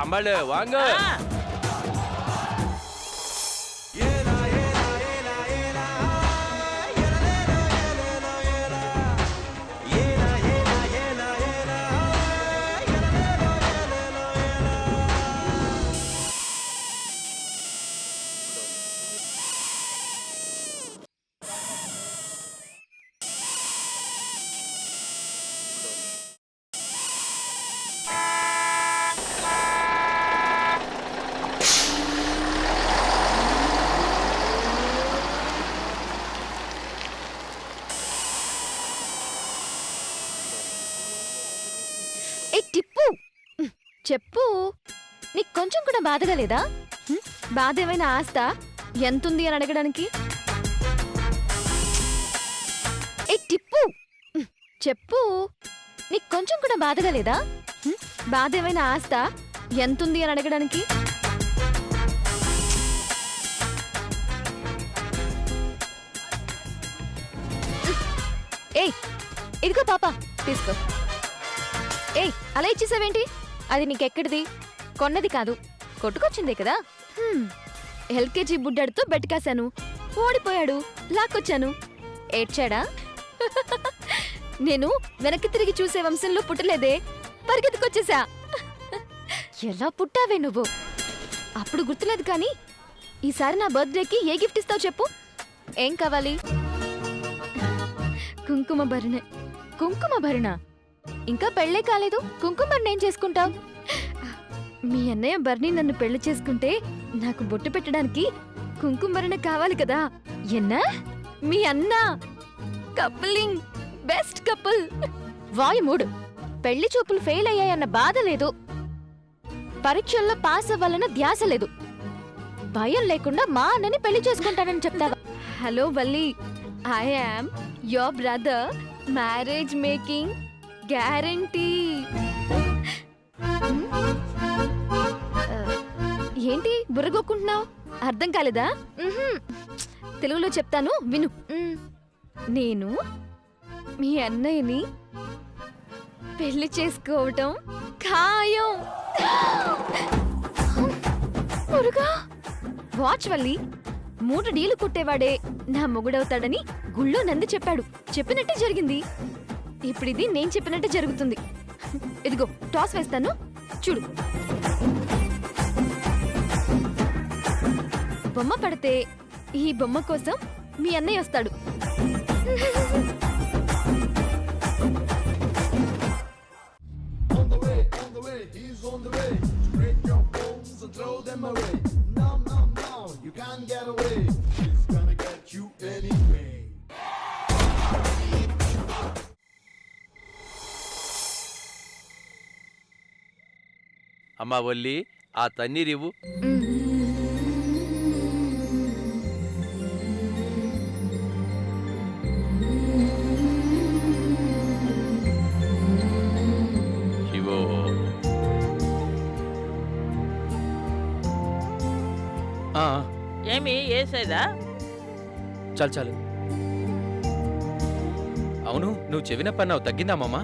అమ్మాళ్ళు వాంగ. చెప్పు, నీకు కొంచెం కూడా బాధగా లేదా? బాధ ఏమైనా ఆస్తా ఎంతుంది అని అడగడానికి? టిప్పు చెప్పు, నీకు కొంచెం కూడా బాధగా లేదా? బాధ ఏమైనా ఆస్తా ఎంతుంది అని అడగడానికి? ఏయ్ ఇదిగో పాప తీసుకో. ఏయ్ అలా ఇచ్చేసావేంటి? అది నీకెక్కడిది? కొన్నది కాదు, కొట్టుకొచ్చిందే కదా. ఎల్కేజీ బుడ్డాడితో బెట్కాశాను, ఓడిపోయాడు, లాక్కొచ్చాను. ఏడ్చాడా? నేను వెనక్కి తిరిగి చూసే వంశంలో పుట్టలేదే, పరిగెత్తుకొచ్చేసా. ఎలా పుట్టావే నువ్వు? అప్పుడు గుర్తులేదు కానీ ఈసారి నా బర్త్డేకి ఏ గిఫ్ట్ ఇస్తావు చెప్పు? ఏం కావాలి? కుంకుమ భరణ. కుంకుమ భరణ? ఇంకా పెళ్ళే కాలేదు, కుంకుమ భరణ ఏం చేసుకుంటావు? మీ అన్నయ్య బర్నీ నన్ను పెళ్లి చేసుకుంటే నాకు బొట్టు పెట్టడానికి కుంకుమ భరణ కావాలి కదా. ఎన్నా మీ అన్న కపులింగ్, బెస్ట్ కపుల్. వాయు మూడు. పెళ్లి చూపులు ఫెయిల్ అయ్యాయన్న బాధ లేదు, పరీక్షల్లో పాస్ అవ్వాలన్న ధ్యాస లేదు, భయం లేకుండా మా అన్నని పెళ్లి చేసుకుంటానని చెప్తావా? Hello Valli, I am your brother, marriage making guarantee. ఏంటి బుర్రగొక్కుంటున్నావు? అర్థం కాలేదా? తెలుగులో చెప్తాను విను. నేను మీ అన్నయ్యని పెళ్లి చేసుకోవటం ఖాయం. వాచ్ వల్లి, 3 డీలు కుట్టేవాడే నా మొగుడవుతాడని గుళ్ళో నంది చెప్పాడు. చెప్పినట్టే జరిగింది. ఇప్పుడు ఇది నేను చెప్పినట్టే జరుగుతుంది. ఇదిగో టాస్ వేస్తాను, చూడు. బొమ్మ పడితే ఈ బొమ్మ కోసం మీ అన్నయ్య వస్తాడు. అమ్మా వల్లి, ఆ తన్నీరివ్వు. శివో. ఏమి ఏసేదా? చాలు చాలు. అవును, నువ్వు చెవిన పన్నావు, తగ్గిందా మామా?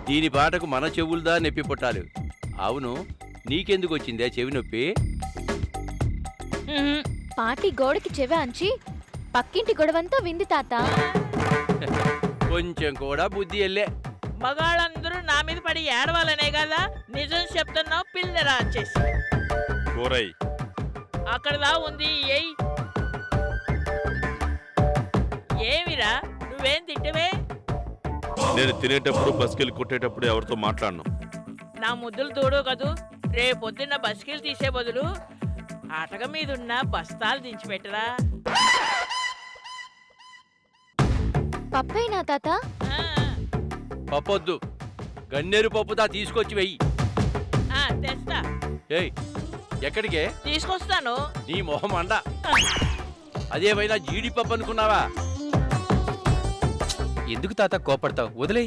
దీని పాటకు మన చెవులదా నొప్పి పుట్టాలి. అవును, నీకెందుకు వచ్చిందే చెవి నొప్పి? పాటి గోడకి చెవి అంచి పక్కింటి గొడవంతా వింది తాత. కొంచెం కూడా బుద్ధి వెళ్ళే. మగాళ్ళందరూ నా మీద పడి ఏడవాలనే కదా నిజం చెప్తున్నావు. పిల్లరా వచ్చేసి అక్కడదా ఉంది. ఏమిరా నువ్వేం తిట్టవే? నేను తినేటప్పుడు బస్కెళ్ళి కొట్టేటప్పుడు ఎవరితో మాట్లాడను. నా ముద్దులు తోడు కదూ. రేపొద్దున్న బస్కెళ్ళి తీసే బదులు ఆటగ మీదున్న బస్తాలు దించిపెట్టరా. పప్పేనా తాత? పప్పొద్దు, గన్నేరు పప్పుదా తీసుకొచ్చి వెయ్యి. తెస్తా. ఏయ్ ఎక్కడికే? తీసుకొస్తాను. నీ మొహం అండ. అదేమైనా జీడిపప్పు అనుకున్నావా? ఎందుకు తాత కోపడతావు? వదిలే.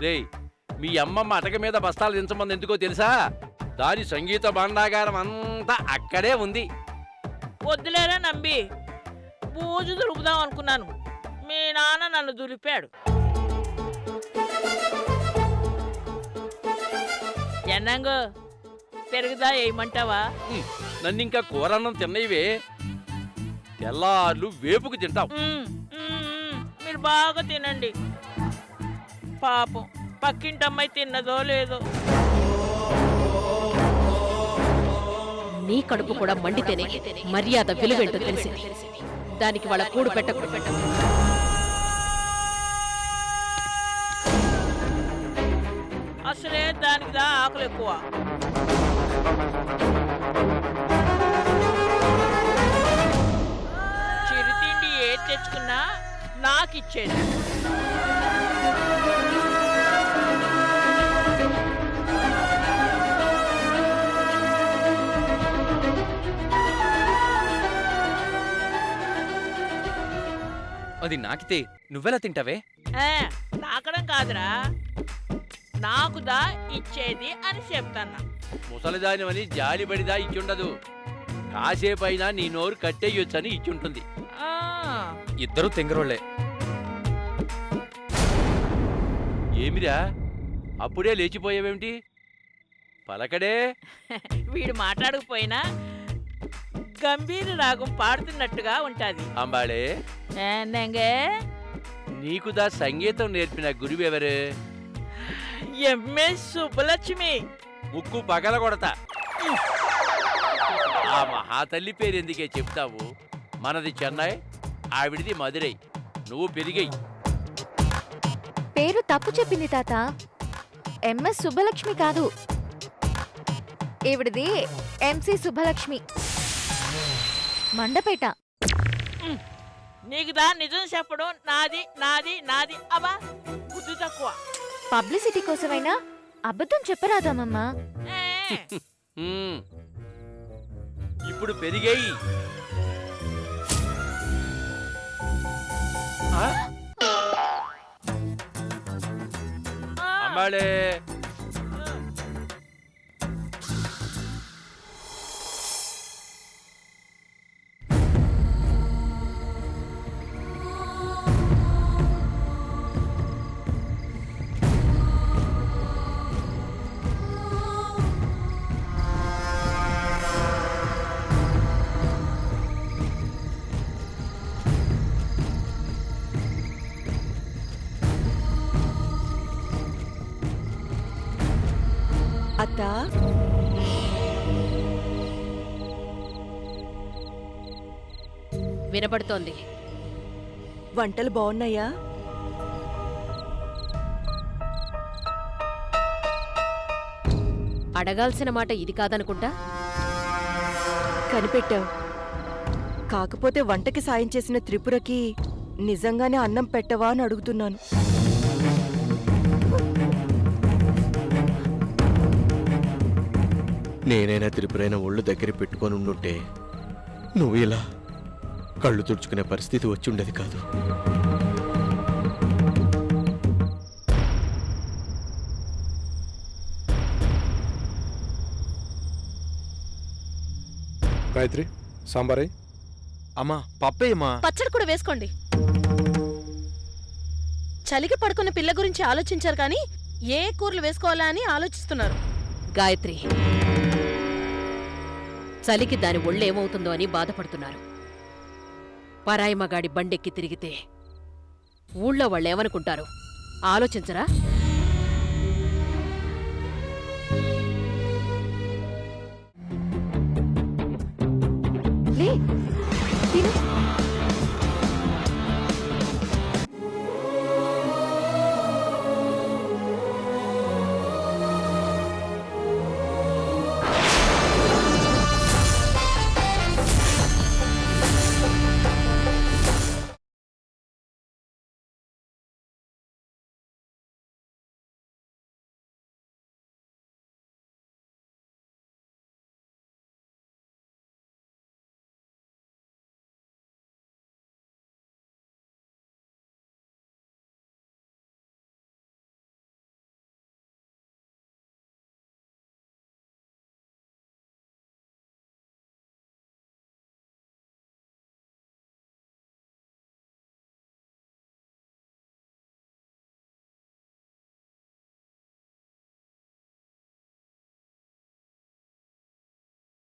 రేయ్, మీ అమ్మమ్మ అటక మీద బస్తాలు దించమంది ఎందుకో తెలుసా? దాని సంగీత భాండాగారం అంతా అక్కడే ఉంది. వద్దులేరా నంబి, బూజు దులుపుదాం అనుకున్నాను. మీ నాన్న నన్ను దులిపాడు. ఎన్నంగు పెరుగుదా వేయమంటావా? నన్నింకా కూరన్నం తిన్నయివే తెల్లార్లు వేపుకు తింటాం. మీరు బాగా తినండి. పాపం పక్కింటమ్మాయి తిన్నదో లేదో. నీ కడుపు కూడా మండితేనే మర్యాద విలువేంటో తెలిసింది. దానికి వాళ్ళ కూడు పెట్టకూడదు. అసలే దానికి దా ఆకలి ఎక్కువ. చిరుతిండి ఏది తెచ్చుకున్నా నాకిచ్చేది. అది నాకితే నువ్వెలా తింటావే? నాకడం కాదురా, నాకుదా ఇచ్చేది అని చెప్తాన్నా. ముసలిదానివని జాలిపడిదా ఇచ్చుండదు. కాసేపైనా నీ నోరు కట్టేయొచ్చని ఇచ్చుంటుంది. ఇద్దరు తెంగరోళ్లే. ఏమిరా అప్పుడే లేచిపోయావేమిటి? పలకడే. వీడు మాట్లాడకపోయినా గంభీర రాగం పాడుతున్నట్టుగా ఉంటాది. అంబాళే, నీకుదా సంగీతం నేర్పిన గురువెవరు? ఎంఎస్ సుబ్బలక్ష్మి. ముక్కు పగల కొడతా. ఆ మహాతల్లి పేరెందుకే చెప్తావు? మనది చెన్నై, ఆవిడిది మదురై. నువ్వు పెరిగాయి. పేరు తప్పు చెప్పింది తాత. ఎంఎస్ సుబ్బలక్ష్మి కాదు, ఈవిడిది ఎంసి సుబ్బలక్ష్మి, మండపేట. నీకుదా నిజం చెప్పడం నాది నాది నాది. అబ్బా బుద్ధి తక్కువ. పబ్లిసిటీ కోసమైనా అబద్ధం చెప్పరాదామమ్మా. ఇప్పుడు పెరిగాయి. అంబాళే, అత్తా, వినబడుతోంది. వంటలు బాగున్నాయా? అడగాల్సిన మాట ఇది కాదనుకుంటా. కనిపెట్టావు. కాకపోతే వంటకి సాయం చేసిన త్రిపురకి నిజంగానే అన్నం పెట్టవా అని అడుగుతున్నాను. నేనైనా త్రిపురైన ఒళ్ళు దగ్గర పెట్టుకొని ఉండుంటే నువ్వు ఇలా కళ్ళు తుడుచుకునే పరిస్థితి వచ్చి ఉండేది కాదు. గాయత్రి, సాంబారై. అమ్మా పప్పేయమ్మా. పచ్చడి కూడా వేసుకోండి. చలికి పడుకున్న పిల్ల గురించి ఆలోచించారు కానీ ఏ కూరలు వేసుకోవాలా అని ఆలోచిస్తున్నారు. గాయత్రి, చలికి దాని ఒళ్ళేమవుతుందో అని బాధపడుతున్నారు. పరాయి మగాడి బండెక్కి తిరిగితే ఊళ్ళో వాళ్ళేమనుకుంటారు ఆలోచించరా? లే